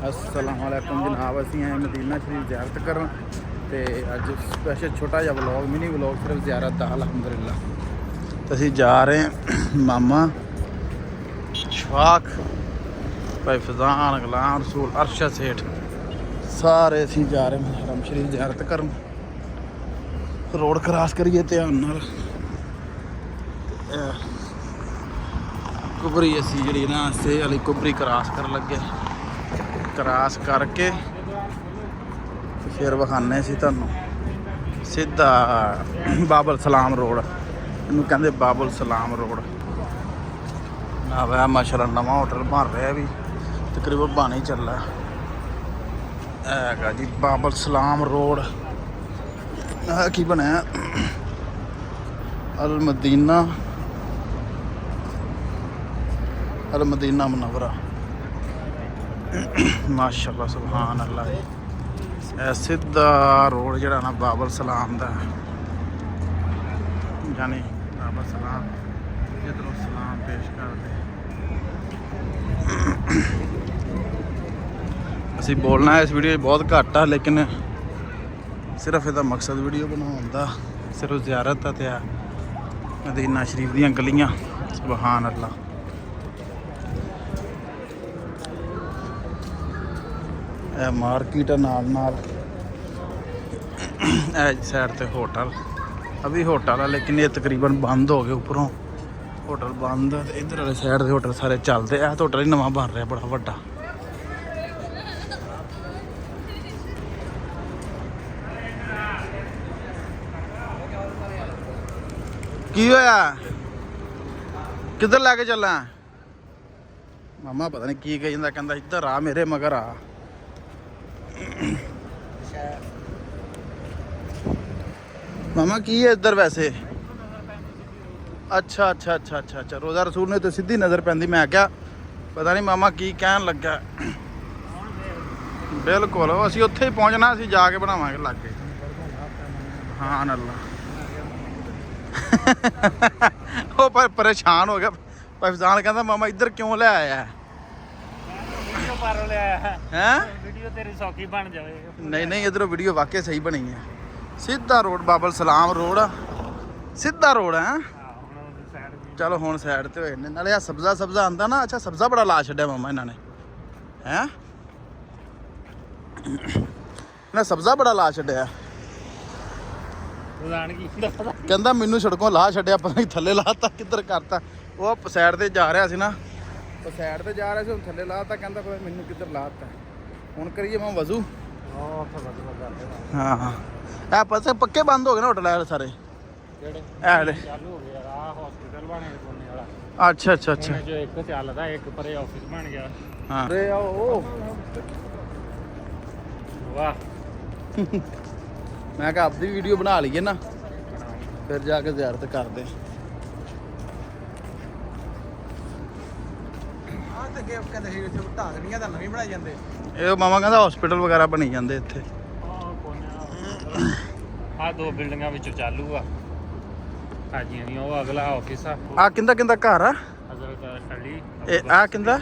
अस्सलामुअलैकुम जनाब, असी आए मदीना शरीफ ज़ियारत करन ते अज स्पैशल छोटा जिहा व्लॉग मिनी व्लॉग सिर्फ ज़ियारत दा अलहमदुलिल्लाह। तो असी जा रहे हैं मामा शफाक भाई फजान गुलाम रसूल अरशद सेठ सारे असी जा रहे हैं हरम शरीफ ज़ियारत करन। रोड क्रॉस करिए ध्यान नाल कुबरी असी जी ना से वाली कुबरी क्रॉस कर लगे। क्रॉस करके फिर विखाने से तुहानू सीधा बाबुल सलाम रोड, इनू कहते बाबुल सलाम रोड ना वह माशाअल्लाह नवा होटल बन रहा भी तकरीबन बन ही चला है जी। बाबुल सलाम रोड की बनया अल मदीना मुनव्वरा माशाअल्लाह सुभान अल्लाह। ये सीधा रोड जड़ा ना बाबुल सलाम दा यानी बाबुल सलाम जिधरों सलाम पेश करते। असी बोलना है इस वीडियो बहुत घट आ, लेकिन सिर्फ इसका मकसद वीडियो बनाने का सिर्फ ज़ियारत है ते मदीना शरीफ दी गलियां सुभान अल्लाह। मार्केट नाल नाल साइड ते होटल अभी होटल है, लेकिन ये तकरीबन बंद हो गए। उपरों होटल बंद है, इधर वाले साइड के होटल सारे चलते हैं। तो होटल ही नवा बन रहा बड़ा वड्डा। की होया किधर लैके चला मामा? पता नहीं की कहता, कहता इधर आ मेरे मगर आ। मामा की है इधर वैसे? अच्छा अच्छा अच्छा अच्छा अच्छा रोज़ा रसूल ने तो सीधी नज़र पैंदी। मैं क्या पता नहीं मामा की कहन लगा। बिल्कुल असी उत्थे ही पहुँचना, असी जाके बनावांगे लागे। हाँ अल्लाह वो पर परेशान हो गया फैजान, कहता मामा इधर क्यों ले आया है? तेरी सौखी बन जाए। नहीं नहीं इधरों वीडियो वाकई सही बनी है। सीधा रोड बाबुल सलाम रोड सीधा रोड है। चलो हुण साइड ते होए ने नाले सब्जा सब्जा आंदा ना। अच्छा सब्जा बड़ा ला छड्या मामा इन्होंने हैं ना, सब्जा बड़ा ला छड्या। कहंदा मैनू सड़कों ला छड्या, पता नहीं थल्ले लाता किधर करता। वो साइड ते जा रहा सी ना, तो साइड ते जा रहा सी, हुण थल्ले लाता। कहंदा पता मैनू किधर लाता। हुण करिए मैं वजू। हाँ हाँ ए पता पक्के बंद हो गए ना होटल सारे? अच्छा अच्छा अच्छा एक चलदा एक परे ऑफिस बन गया। हाँ अरे आओ वाह मैं कहा अपनी वीडियो बना लीए ना, फिर जाके ज़ियारत करते। ਇਹ ਮਾਮਾ ਕਹਿੰਦਾ ਹਸਪੀਟਲ ਵਗੈਰਾ ਬਣੀ ਜਾਂਦੇ ਇੱਥੇ। ਆ ਦੋ ਬਿਲਡਿੰਗਾਂ ਵਿੱਚੋਂ ਚਾਲੂ ਆ ਹਾਜੀਆਂ ਦੀਆਂ। ਉਹ ਅਗਲਾ ਆਫਿਸ ਆ ਕਿੰਦਾ ਕਿੰਦਾ ਘਰ ਆ? ਹਜ਼ਰਤ ਅਲੀ। ਇਹ ਆ ਕਿੰਦਾ?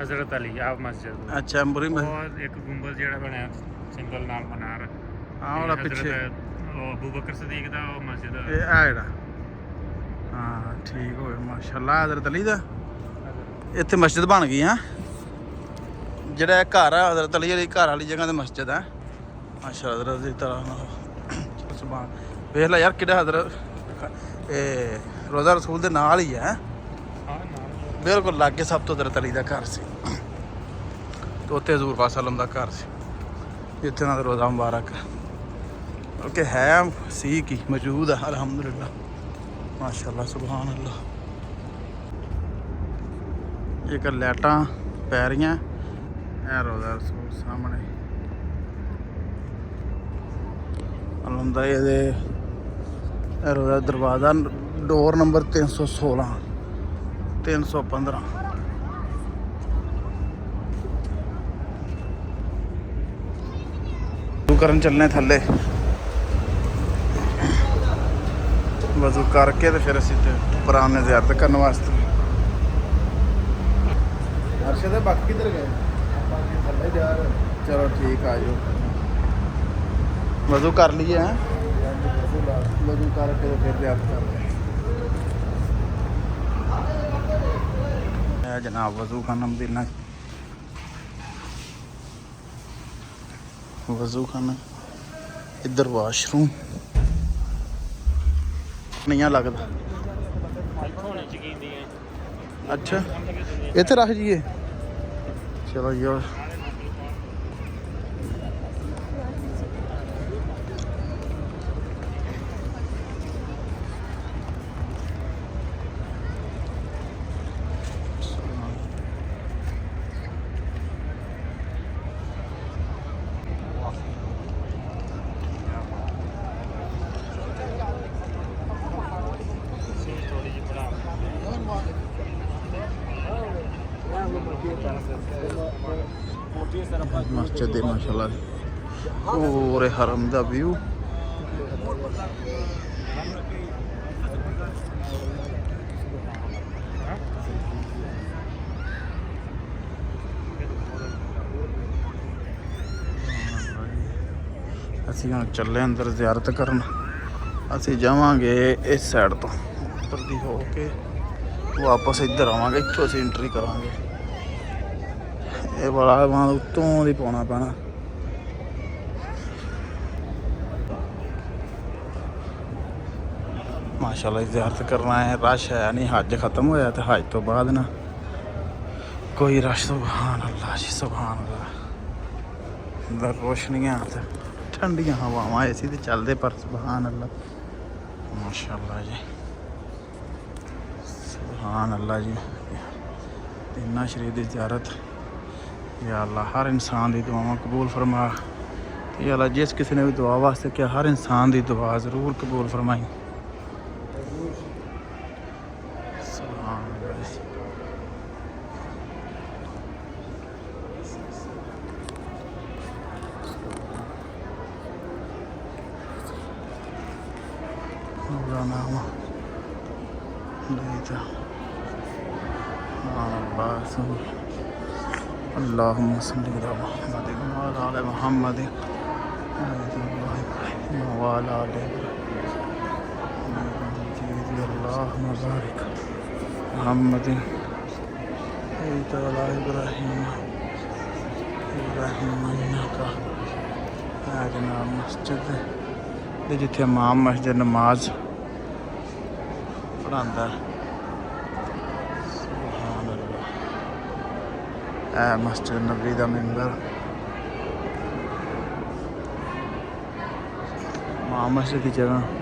ਹਜ਼ਰਤ ਅਲੀ ਆ ਮਸਜਿਦ। ਅੱਛਾ ਮੁਰੀ ਉਹ ਇੱਕ ਗੁੰਬਦ ਜਿਹੜਾ ਬਣਿਆ ਸਿੰਗਲ ਨਾਲ ਮਨਾਰ ਆ ਉਹਦਾ ਪਿੱਛੇ ਉਹ ਅਬੂ ਬਕਰ ਸਦੀਕ ਦਾ ਉਹ ਮਸਜਿਦ। ਇਹ ਆ ਜਿਹੜਾ ਹਾਂ ਠੀਕ ਹੋਇਆ ਮਾਸ਼ਾਅੱਲਾ। ਹਜ਼ਰਤ ਅਲੀ ਦਾ ਇੱਥੇ ਮਸਜਿਦ ਬਣ ਗਈ ਹਾਂ। ਜਿਹੜਾ ਘਰ ਆ ਹਜ਼ਰਤ ਅਲੀ ਵਾਲੀ ਘਰ ਵਾਲੀ ਜਗ੍ਹਾ ਤੇ ਮਸਜਿਦ ਹੈ ਮਾਸ਼ਾਅੱਲਾ। ਹਜ਼ਰਤ ਦੀ ਤਰ੍ਹਾਂ ਸੁਭਾਨ ਵੇਖ ਲੈ ਯਾਰ ਕਿਹੜਾ ਹਜ਼ਰਤ ਇਹ ਰੋਜ਼ਾ ਰਸੂਲ ਦੇ ਨਾਲ ਹੀ ਹੈ ਬਿਲਕੁਲ ਲਾਗੇ। ਸਭ ਤੋਂ ਹਜ਼ਰਤ ਅਲੀ ਦਾ ਘਰ ਸੀ ਤੇ ਉੱਥੇ ਹਜ਼ੂਰ ਪਾਕ ਸੱਲਮ ਦਾ ਘਰ ਸੀ ਜਿੱਥੇ ਉਹਨਾਂ ਦਾ ਰੋਜ਼ਾ ਮੁਬਾਰਕ ਓਕੇ ਹੈ ਸੀ ਕੀ ਮੌਜੂਦ ਹੈ ਅਲਹਮਦੁਲਿਲਾ ਮਾਸ਼ਾਅੱਲਾ ਸੁਭਾਨ ਅੱਲਾ। ਇੱਕ ਲਾਈਟਾਂ ਪੈ ਰਹੀਆਂ ਇਹ ਰੋਜ਼ਾ ਰਸੂਲ ਸਾਹਮਣੇ ਹੁੰਦਾ। ਇਹਦੇ ਇਹ ਰੋਜ਼ਾ ਦਰਵਾਜ਼ਾ ਡੋਰ ਨੰਬਰ 316 315 ਕਰਨ ਚੱਲਣੇ ਥੱਲੇ वजू करके तो फिर असी उपर आने ज़ियारत करने वास्ते। अर्शद बाकी किधर गए? ਚਲੋ ਠੀਕ ਆ ਜਾਓ ਵਜ਼ੂ ਕਰ ਲਈਏ ਹੈ ਵਜ਼ੂ ਕਰਕੇ ਤੇ ਫਿਰ ਤਿਆਰ ਕਰਦੇ ਇਹ ਜਨਾਬ ਵਜ਼ੂ ਖਾਨਾ ਮਦੀਨਾ ਵਜ਼ੂ ਖਾਨਾ ਇੱਧਰ ਵਾਸ਼ਰੂਮ ਨਹੀਂ ਲੱਗਦਾ ਅੱਛਾ ਇੱਥੇ ਰੱਖ ਜੀਏ ਚਲੋ ਯਾਰ ਮਸਜਿਦ ਦੇ ਮਾਸ਼ਾਅੱਲਾ ਪੂਰੇ ਹਰਮ ਦਾ ਵਿਊ ਅਸੀਂ ਹੁਣ ਚੱਲੇ ਅੰਦਰ ਜ਼ਿਆਰਤ ਕਰਨ ਅਸੀਂ ਜਾਵਾਂਗੇ ਇਸ ਸਾਈਡ ਤੋਂ ਉੱਪਰ ਦੀ ਹੋ ਕੇ ਵਾਪਸ ਇੱਧਰ ਆਵਾਂਗੇ ਇੱਥੋਂ ਅਸੀਂ ਐਂਟਰੀ ਕਰਾਂਗੇ ਇਹ ਬੜਾ ਵਾਂ ਉੱਤੋਂ ਦੀ ਪਾਉਣਾ ਪੈਣਾ ਮਾਸ਼ਾਅੱਲਾ ਜ਼ਿਆਰਤ ਕਰਨਾ ਹੈ ਰਸ਼ ਹੈ ਨਹੀਂ ਹੱਜ ਖਤਮ ਹੋਇਆ ਤੇ ਹੱਜ ਤੋਂ ਬਾਅਦ ਨਾ ਕੋਈ ਰਸ਼ ਸੁਭਾਨ ਅੱਲਾਹ ਜੀ ਸੁਭਾਨ ਅੱਲਾਹ ਅੰਦਰ ਰੋਸ਼ਨੀਆਂ ਤੇ ਠੰਡੀਆਂ ਹਵਾਵਾਂ ਏਸੀ ਤੇ ਚੱਲਦੇ ਪਰ ਸੁਭਾਨ ਅੱਲਾਹ ਮਾਸ਼ਾਅੱਲਾ ਜੀ ਸੁਭਾਨ ਅੱਲਾਹ ਜੀ ਇੰਨਾ ਸ਼ਰੀਫ ਦੀ ਜ਼ਿਆਰਤ या अल्लाह हर इंसान की दुआवां कबूल फरमा या अल्लाह जिस किसी ने भी दुआ वास्ते किया हर इंसान की दुआ ज़रूर कबूल फरमाई اللهم صل على محمد وعلى آل محمد وعلى آل اللهم بارك محمد وعلى إبراهيم إنك جناب مسجد जिथे इमाम मस्जिद नमाज पढ़ांदा मस्जिद नबी का मैंबर मां मस्जिद की जगह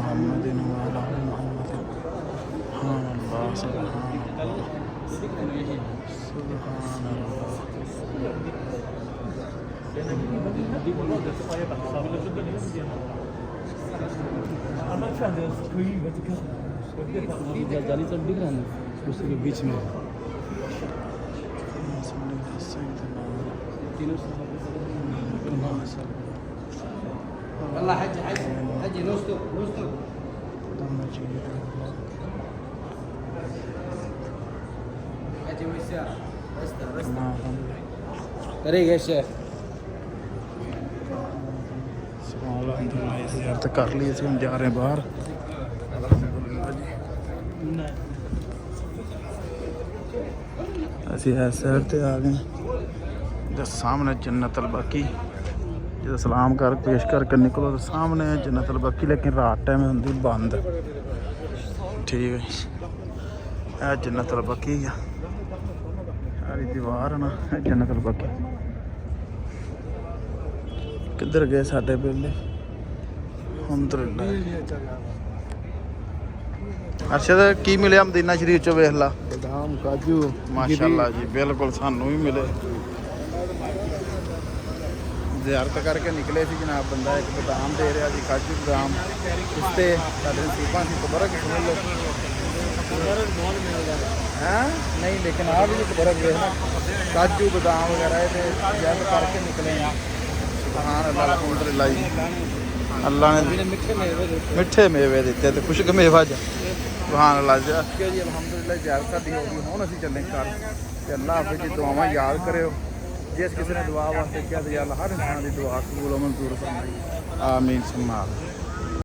محمد وعلى آل محمد سبحان الله سبحان الله سبحان उसके बीच में والله حج نصدق حج ويسار طريق يا شيخ ਜ਼ਿਆਰਤ ਕਰ ਲਈ ਅਸੀਂ ਹੁਣ ਜਾ ਰਹੇ ਬਾਹਰ ਅਸੀਂ ਇਸ ਸਾਈਡ ਤੇ ਆ ਗਏ ਤੇ ਸਾਹਮਣੇ ਜन्नत अल बाकी ਜਦੋਂ ਸਲਾਮ ਕਰ ਪੇਸ਼ ਕਰਕੇ ਨਿਕਲੋ ਤਾਂ ਸਾਹਮਣੇ जन्नत अल बाकी ਲੇਕਿਨ ਰਾਤ ਟਾਈਮ ਹੁੰਦੀ ਬੰਦ ਠੀਕ ਹੈ ਇਹ जन्नत अल बाकी ਆ ਸਾਰੀ ਦੀਵਾਰ ਨਾ जन्नत अल बाकी ਕਿੱਧਰ ਗਏ ਸਾਡੇ ਬੇਲੇ ਅੰਦਰ ਅਰਸ਼ਦ ਕੀ ਮਿਲਿਆ ਮਦੀਨਾ ਸ਼ਰੀਫ ਚੋਂ ਵੇਖ ਲਾ बादाम काजू ਮਾਸ਼ਾਅੱਲਾ ਜੀ ਬਿਲਕੁਲ ਸਾਨੂੰ ਵੀ ਮਿਲੇ ਜ਼ਿਆਰਤ ਕਰਕੇ ਨਿਕਲੇ ਸੀ ਜਨਾਬ ਬੰਦਾ ਇੱਕ ਬਦਾਮ ਦੇ ਰਿਹਾ ਸੀ ਕਾਜੂ ਬਦਾਮ ਪਿਸਤੇ ਸਾਡੇ ਨਸੀਬਾਂ ਸੀ ਤਬਰਕ ਸਮਝ ਲਓ ਹੈ ਨਹੀਂ ਲੇਕਿਨ ਆ ਵੀ ਤਬਰਕ ਵੇਖ ਨਾ ਕਾਜੂ ਬਦਾਮ ਵਗੈਰਾ ਇਹ ਤੇ ਜ਼ਿਆਰਤ ਕਰਕੇ ਨਿਕਲੇ ਆ ਸੁਭਾਨ ਅੱਲਾਹ ਅਲਹਮਦੁਲਿਲਾ ਜੀ ਅੱਲਾਹ ਨੇ ਮਿੱਠੇ ਮੇਵੇ ਦਿੱਤੇ ਤੇ ਖੁਸ਼ਕ ਮੇਵਾ ਜਾ ਸੁਭਾਨ ਅੱਲਾਹ ਜੀ ਜੀ ਅਲਹਮਦੁਲਿਲਾ ਜ਼ਿਆਰਤ ਸਾਡੀ ਹੋ ਗਈ ਹੁਣ ਅਸੀਂ ਚੱਲੇ ਘਰ ਤੇ ਅੱਲਾਹ ਹਾਫਿਜ਼ ਜੀ ਦੁਆਵਾਂ ਯਾਦ ਕਰਿਓ ਜਿਸ ਕਿਸੇ ਨੇ ਦੁਆ ਵਾਸਤੇ ਕਿਹਾ ਤੇ ਅੱਲਾਹ ਹਰ ਇਨਸਾਨ ਦੀ ਦੁਆ ਕਬੂਲ ਮਨਜ਼ੂਰ ਫਰਮਾਏ ਆਮੀਨ ਸੁਮਾ